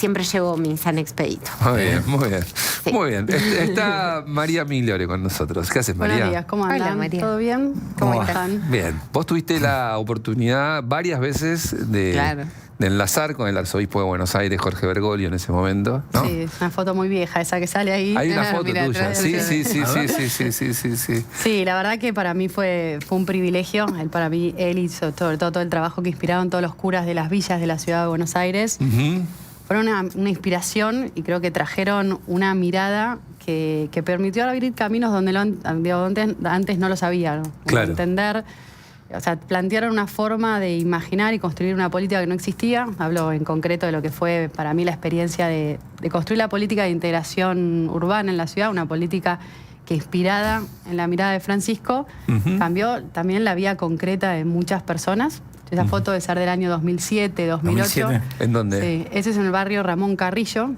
siempre llevo mi San Expedito. Muy bien, muy bien. Sí. Muy bien. Está María Migliore con nosotros. ¿Qué haces, María? Buenos días, ¿cómo andan? Hola, María. ¿Todo bien? ¿Cómo están? Bien. Vos tuviste la oportunidad varias veces de enlazar con el arzobispo de Buenos Aires, Jorge Bergoglio, en ese momento, ¿no? Sí, es una foto muy vieja esa que sale ahí. Hay una foto Mirá, tuya. Sí. Sí, la verdad que para mí fue un privilegio. Él hizo todo el trabajo que inspiraron todos los curas de las villas de la ciudad de Buenos Aires. Fueron una inspiración y creo que trajeron una mirada que permitió abrir caminos donde antes no lo sabía, ¿no? Claro. Entender, o sea, plantearon una forma de imaginar y construir una política que no existía. Hablo en concreto de lo que fue para mí la experiencia de construir la política de integración urbana en la ciudad, una política que inspirada en la mirada de Francisco cambió también la vida concreta de muchas personas. Esa foto debe ser del año 2007, 2008. ¿En dónde? Sí, ese es en el barrio Ramón Carrillo.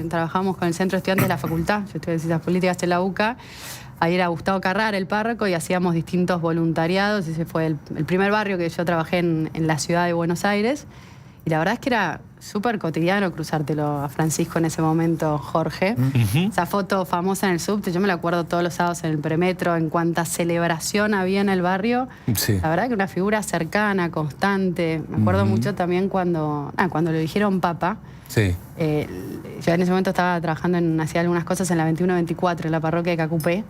Trabajamos con el Centro de Estudiantes de la Facultad. Yo estudié Ciencias Políticas en la UCA. Ahí era Gustavo Carrara, el párroco, y hacíamos distintos voluntariados. Ese fue el primer barrio que yo trabajé en la ciudad de Buenos Aires. Y la verdad es que era súper cotidiano cruzártelo a Francisco en ese momento, Jorge. Esa foto famosa en el subte, yo me la acuerdo todos los sábados en el premetro, en cuánta celebración había en el barrio. La verdad que una figura cercana, constante. Me acuerdo mucho también cuando lo eligieron papa. Yo en ese momento estaba trabajando hacía algunas cosas en la 21-24, en la parroquia de Cacupé.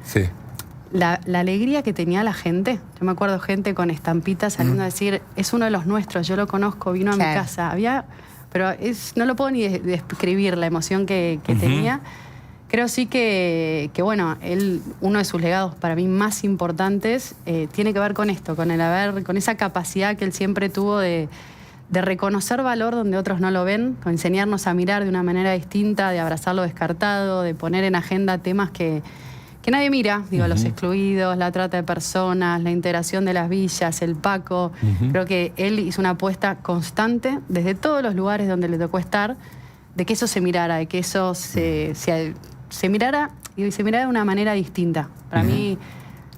La alegría que tenía la gente. Yo me acuerdo gente con estampitas saliendo a decir, es uno de los nuestros, yo lo conozco, vino a mi casa. Pero no lo puedo ni describir la emoción que tenía. Creo sí que bueno, uno de sus legados para mí más importantes tiene que ver con esto, con esa capacidad que él siempre tuvo de reconocer valor donde otros no lo ven, con enseñarnos a mirar de una manera distinta, de abrazar lo descartado, de poner en agenda temas que nadie mira, los excluidos, la trata de personas, la integración de las villas, el Paco. Creo que él hizo una apuesta constante desde todos los lugares donde le tocó estar, de que eso se mirara, de que eso se mirara y se mirara de una manera distinta. Para mí,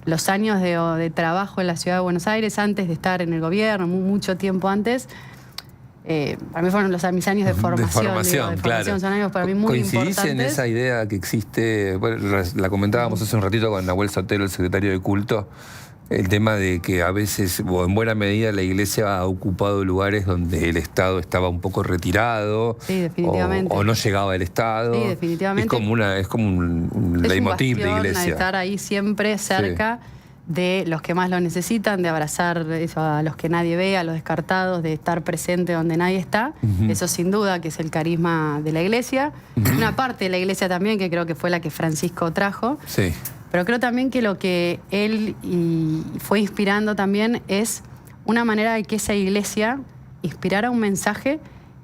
los años de trabajo en la ciudad de Buenos Aires, antes de estar en el gobierno, mucho tiempo antes, para mí fueron mis años de formación. Claro. Son años para mí muy importantes. ¿Coincidís en esa idea que existe? Bueno, la comentábamos hace un ratito con Nahuel Sotelo, el secretario de culto, el tema de que a veces, o en buena medida, la Iglesia ha ocupado lugares donde el Estado estaba un poco retirado. Sí, definitivamente. O no llegaba el Estado. Sí, definitivamente. Es como un leitmotiv de Iglesia. De estar ahí siempre cerca de los que más lo necesitan, de abrazar eso a los que nadie ve, a los descartados, de estar presente donde nadie está. Eso sin duda que es el carisma de la Iglesia. Una parte de la Iglesia también, que creo que fue la que Francisco trajo. Pero creo también que lo que él fue inspirando también es una manera de que esa Iglesia inspirara un mensaje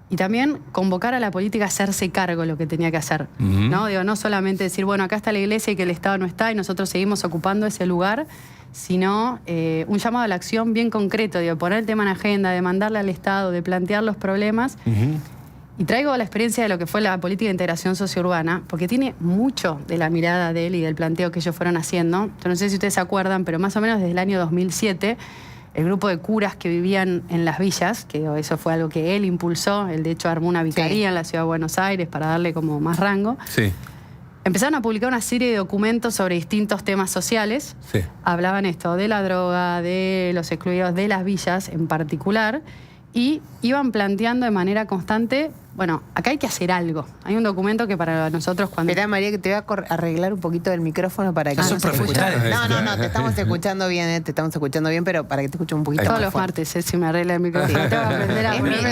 y también convocar a la política a hacerse cargo de lo que tenía que hacer. No solamente decir, bueno, acá está la Iglesia y que el Estado no está y nosotros seguimos ocupando ese lugar, sino un llamado a la acción bien concreto, de poner el tema en agenda, de mandarle al Estado, de plantear los problemas. Y traigo la experiencia de lo que fue la política de integración sociourbana, porque tiene mucho de la mirada de él y del planteo que ellos fueron haciendo. Yo no sé si ustedes se acuerdan, pero más o menos desde el año 2007, el grupo de curas que vivían en las villas, que eso fue algo que él impulsó, él de hecho armó una vicaría en la ciudad de Buenos Aires para darle como más rango. Empezaron a publicar una serie de documentos sobre distintos temas sociales. Hablaban esto de la droga, de los excluidos, de las villas en particular, y iban planteando de manera constante, bueno, acá hay que hacer algo. Hay un documento que para nosotros cuando... Esperá, María, que te voy a arreglar un poquito el micrófono para que... Eso es profesional. No, te estamos escuchando bien, pero para que te escuche un poquito Todos más los fuerte. martes, si me arregla el micrófono. Te voy a aprender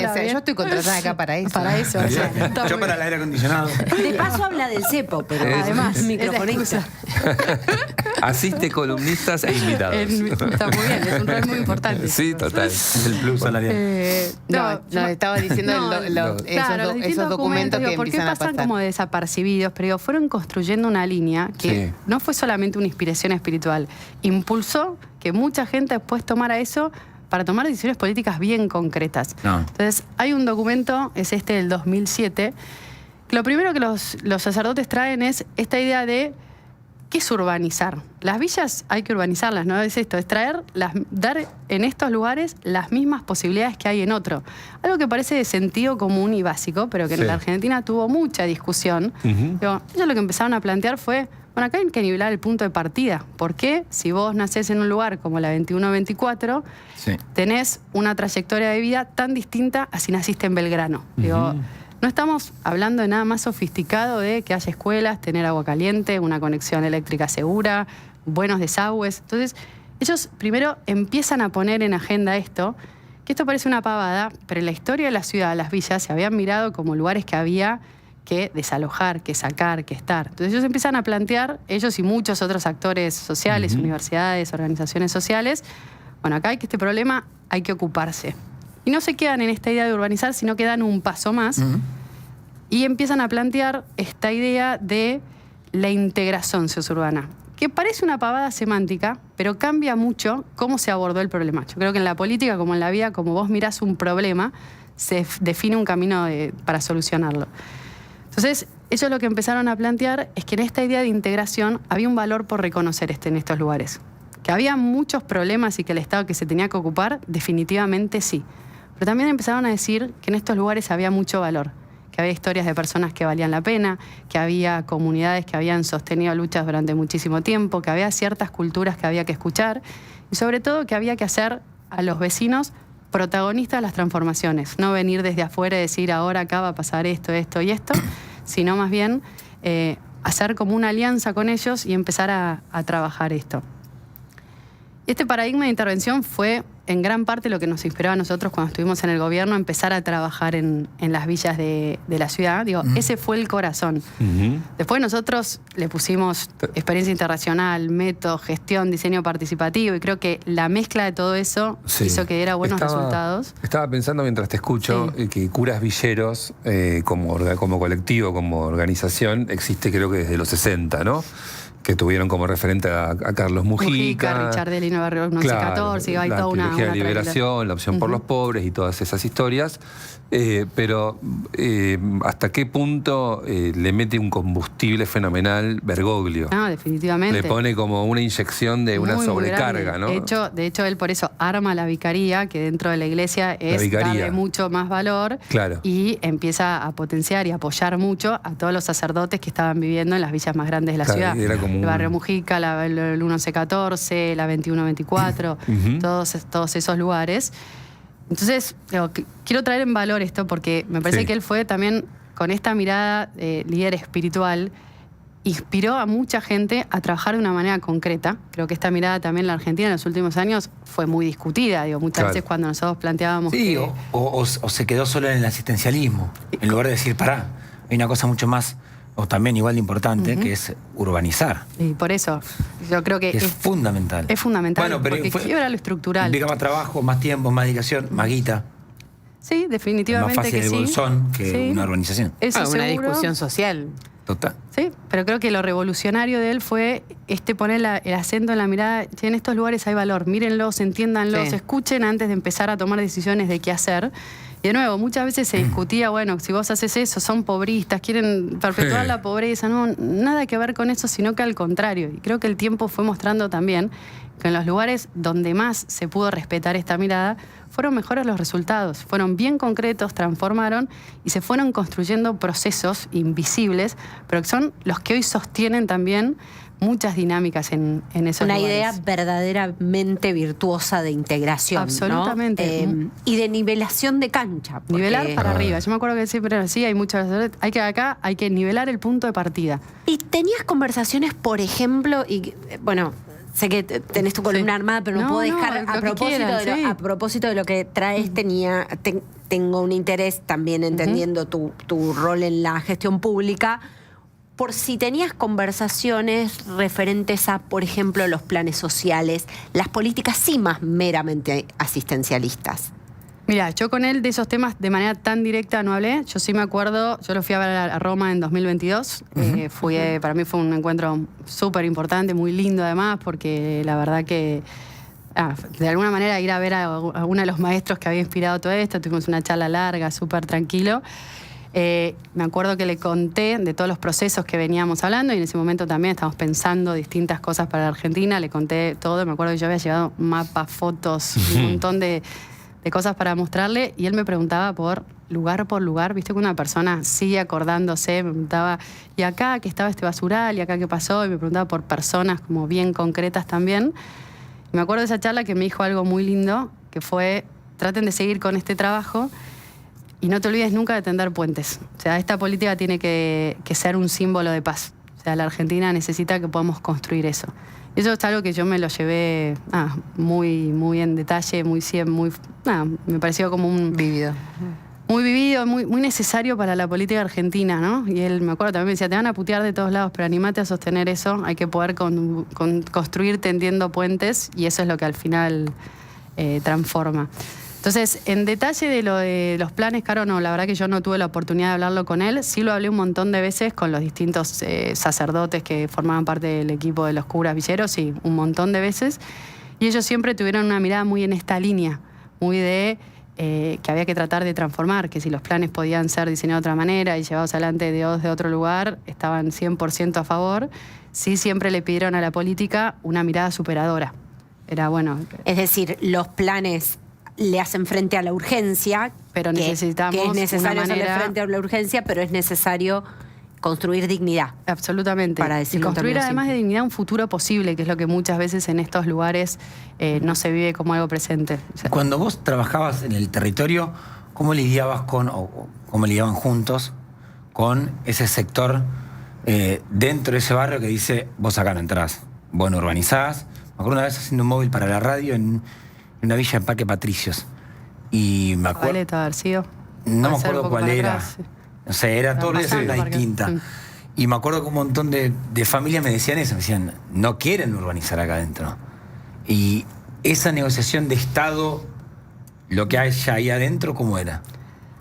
a yo estoy contratada acá para eso. Para eso. Yo para el aire acondicionado. De paso habla del cepo, pero además, microfonista. Asiste columnistas e invitados. Está muy bien, es un rol muy importante. Sí, total. El plus salarial. No, estaba diciendo esos documentos que ¿por qué empiezan a pasan pasar? como desapercibidos? Pero fueron construyendo una línea que no fue solamente una inspiración espiritual, impulsó que mucha gente después tomara eso para tomar decisiones políticas bien concretas. Entonces, hay un documento, es del 2007, que lo primero que los sacerdotes traen es esta idea de ¿qué es urbanizar? Las villas hay que urbanizarlas, ¿no? Es esto, es dar en estos lugares las mismas posibilidades que hay en otro. Algo que parece de sentido común y básico, pero que en la Argentina tuvo mucha discusión. Ellos lo que empezaron a plantear fue, bueno, acá hay que nivelar el punto de partida. ¿Por qué? Si vos nacés en un lugar como la 21-24, tenés una trayectoria de vida tan distinta a si naciste en Belgrano. Digo, no estamos hablando de nada más sofisticado de que haya escuelas, tener agua caliente, una conexión eléctrica segura, buenos desagües. Entonces, ellos primero empiezan a poner en agenda esto, que esto parece una pavada, pero en la historia de la ciudad, las villas se habían mirado como lugares que había que desalojar, que sacar, que estar. Entonces ellos empiezan a plantear, ellos y muchos otros actores sociales, universidades, organizaciones sociales, bueno, acá hay que este problema hay que ocuparse. Y no se quedan en esta idea de urbanizar, sino que dan un paso más y empiezan a plantear esta idea de la integración sociourbana, que parece una pavada semántica, pero cambia mucho cómo se abordó el problema. Yo creo que en la política, como en la vida, como vos mirás un problema, se define un camino para solucionarlo. Entonces, ellos lo que empezaron a plantear es que en esta idea de integración había un valor por reconocer en estos lugares. Que había muchos problemas y que el Estado que se tenía que ocupar, definitivamente sí. Pero también empezaron a decir que en estos lugares había mucho valor, que había historias de personas que valían la pena, que había comunidades que habían sostenido luchas durante muchísimo tiempo, que había ciertas culturas que había que escuchar y sobre todo que había que hacer a los vecinos protagonistas de las transformaciones, no venir desde afuera y decir ahora acá va a pasar esto, esto y esto, sino más bien hacer como una alianza con ellos y empezar a trabajar esto. Este paradigma de intervención fue en gran parte lo que nos inspiró a nosotros cuando estuvimos en el gobierno, empezar a trabajar en las villas de la ciudad. Digo, ese fue el corazón. Después nosotros le pusimos experiencia internacional, método, gestión, diseño participativo, y creo que la mezcla de todo eso hizo que diera buenos resultados. Estaba pensando mientras te escucho que Curas Villeros, como colectivo, como organización, existe creo que desde los 60, ¿no? Que tuvieron como referente a Carlos Mujica, Richard Delino Barrio 1114, hay toda una de liberación, la opción por los pobres y todas esas historias. Pero ¿hasta qué punto le mete un combustible fenomenal Bergoglio? No, definitivamente. Le pone como una inyección de una sobrecarga, ¿no? De hecho, él por eso arma la vicaría, que dentro de la iglesia es darle mucho más valor, y empieza a potenciar y apoyar mucho a todos los sacerdotes que estaban viviendo en las villas más grandes de la ciudad. El barrio Mujica, el 1114, la 2124, todos esos lugares. Entonces, quiero traer en valor esto porque me parece que él fue también, con esta mirada líder espiritual, inspiró a mucha gente a trabajar de una manera concreta. Creo que esta mirada también en la Argentina en los últimos años fue muy discutida. Digo, muchas veces cuando nosotros planteábamos o se quedó solo en el asistencialismo, en lugar de decir, pará, hay una cosa mucho más, o también igual de importante, que es urbanizar. Y por eso, yo creo que es fundamental. Es fundamental, bueno, pero porque quiebra lo estructural. Implica más trabajo, más tiempo, más dedicación, más guita. Sí, definitivamente más fácil que el bolsón que una urbanización. Eso una discusión social. Total. Sí, pero creo que lo revolucionario de él fue poner el acento en la mirada. En estos lugares hay valor, mírenlos, entiéndanlos, escuchen antes de empezar a tomar decisiones de qué hacer. Y de nuevo, muchas veces se discutía, bueno, si vos haces eso, son pobristas, quieren perpetuar la pobreza. No, nada que ver con eso, sino que al contrario. Y creo que el tiempo fue mostrando también que en los lugares donde más se pudo respetar esta mirada, fueron mejores los resultados. Fueron bien concretos, transformaron y se fueron construyendo procesos invisibles, pero que son los que hoy sostienen también muchas dinámicas en esos lugares. Una idea verdaderamente virtuosa de integración, absolutamente, ¿no? Y de nivelación de cancha. Porque... Nivelar para arriba. Yo me acuerdo que siempre era así, hay muchas... Acá hay que nivelar el punto de partida. Y tenías conversaciones, por ejemplo, y bueno... Sé que tenés tu columna armada, pero no puedo dejar, a propósito de lo que traes, tengo un interés también entendiendo tu rol en la gestión pública, por si tenías conversaciones referentes a, por ejemplo, los planes sociales, las políticas sí más meramente asistencialistas. Mira, yo con él de esos temas de manera tan directa no hablé. Yo sí me acuerdo, yo lo fui a ver a Roma en 2022. Para mí fue un encuentro súper importante, muy lindo además, porque la verdad que de alguna manera ir a ver a uno de los maestros que había inspirado todo esto, tuvimos una charla larga, súper tranquilo. Me acuerdo que le conté de todos los procesos que veníamos hablando y en ese momento también estábamos pensando distintas cosas para la Argentina, le conté todo, me acuerdo que yo había llevado mapas, fotos, un montón de cosas para mostrarle y él me preguntaba por lugar, viste que una persona sigue acordándose, me preguntaba, y acá que estaba este basural, y acá qué pasó, y me preguntaba por personas como bien concretas también. Y me acuerdo de esa charla que me dijo algo muy lindo, que fue, traten de seguir con este trabajo y no te olvides nunca de tender puentes. O sea, esta política tiene que ser un símbolo de paz. O sea, la Argentina necesita que podamos construir eso. Y eso es algo que yo me lo llevé muy en detalle, me pareció como un... Vivido. Muy vivido, muy necesario para la política argentina, ¿no? Y él, me acuerdo, también me decía, te van a putear de todos lados, pero animate a sostener eso, hay que poder construir tendiendo puentes y eso es lo que al final transforma. Entonces, en detalle de lo de los planes, Caro, no, la verdad que yo no tuve la oportunidad de hablarlo con él, sí lo hablé un montón de veces con los distintos sacerdotes que formaban parte del equipo de los curas villeros, sí, un montón de veces, y ellos siempre tuvieron una mirada muy en esta línea, muy de... que había que tratar de transformar, que si los planes podían ser diseñados de otra manera y llevados adelante de otro lugar, estaban 100% a favor. Sí, siempre le pidieron a la política una mirada superadora. Era bueno. Es decir, los planes le hacen frente a la urgencia, pero necesitamos que es necesario una manera... hacerle frente a la urgencia, pero es necesario construir dignidad. Absolutamente. Para decirlo y construir además simple. de dignidad un futuro posible, que es lo que muchas veces en estos lugares no se vive como algo presente. O sea, cuando vos trabajabas en el territorio, ¿cómo lidiabas o cómo lidiaban juntos con ese sector dentro de ese barrio que dice, vos acá no entrás, vos no urbanizás? Me acuerdo una vez haciendo un móvil para la radio en una villa en Parque Patricios. Y me acuerdo... Valeta, Arcío. No me Puede ser acuerdo un poco cuál para era. atrás, sí. O sea, era todos los días una distinta. Y me acuerdo que un montón de familias me decían eso, me decían, no quieren urbanizar acá adentro. Y esa negociación de Estado, lo que hay ahí adentro, ¿cómo era?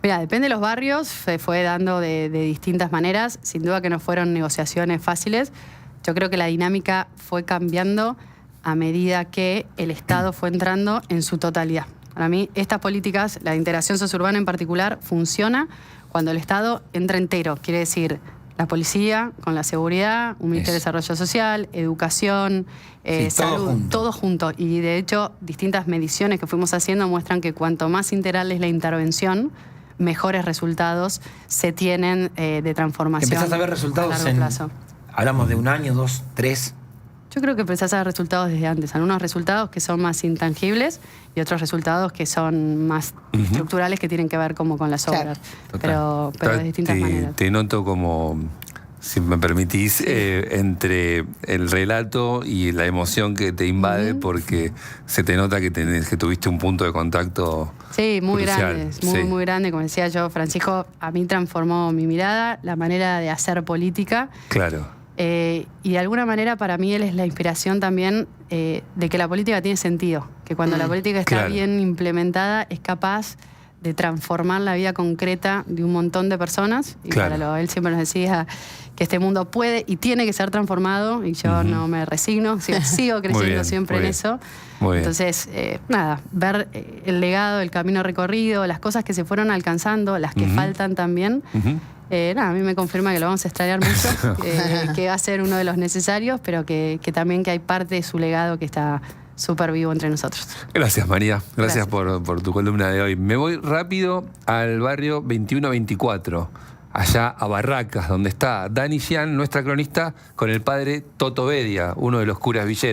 Mira, depende de los barrios, se fue dando de distintas maneras. Sin duda que no fueron negociaciones fáciles. Yo creo que la dinámica fue cambiando a medida que el Estado fue entrando en su totalidad. Para mí, estas políticas, la integración sociourbana en particular, funciona cuando el Estado entra entero. Quiere decir, la policía con la seguridad, un Ministerio de Desarrollo Social, educación, salud, todo junto. Y de hecho, distintas mediciones que fuimos haciendo muestran que cuanto más integral es la intervención, mejores resultados se tienen de transformación. ¿Empezás a ver resultados a largo plazo? Hablamos de 1 año, 2, 3... Yo creo que empezás a ver resultados desde antes. Algunos resultados que son más intangibles y otros resultados que son más estructurales, que tienen que ver como con las obras. Pero de distintas maneras. Te noto como, si me permitís, entre el relato y la emoción que te invade, porque se te nota que tuviste un punto de contacto. Sí, muy crucial. grande, muy grande. Como decía yo, Francisco, a mí transformó mi mirada, la manera de hacer política. Claro. Y de alguna manera para mí él es la inspiración también de que la política tiene sentido, que cuando la política está bien implementada es capaz de transformar la vida concreta de un montón de personas. Y él siempre nos decía que este mundo puede y tiene que ser transformado y yo no me resigno, sigo creciendo siempre en eso. Entonces, ver el legado, el camino recorrido, las cosas que se fueron alcanzando, las que faltan también. A mí me confirma que lo vamos a extrañar mucho, que va a ser uno de los necesarios, pero que también que hay parte de su legado que está súper vivo entre nosotros. Gracias, María. Gracias. Por tu columna de hoy. Me voy rápido al barrio 2124, allá a Barracas, donde está Dani Gian, nuestra cronista, con el padre Toto Bedia, uno de los curas villeros.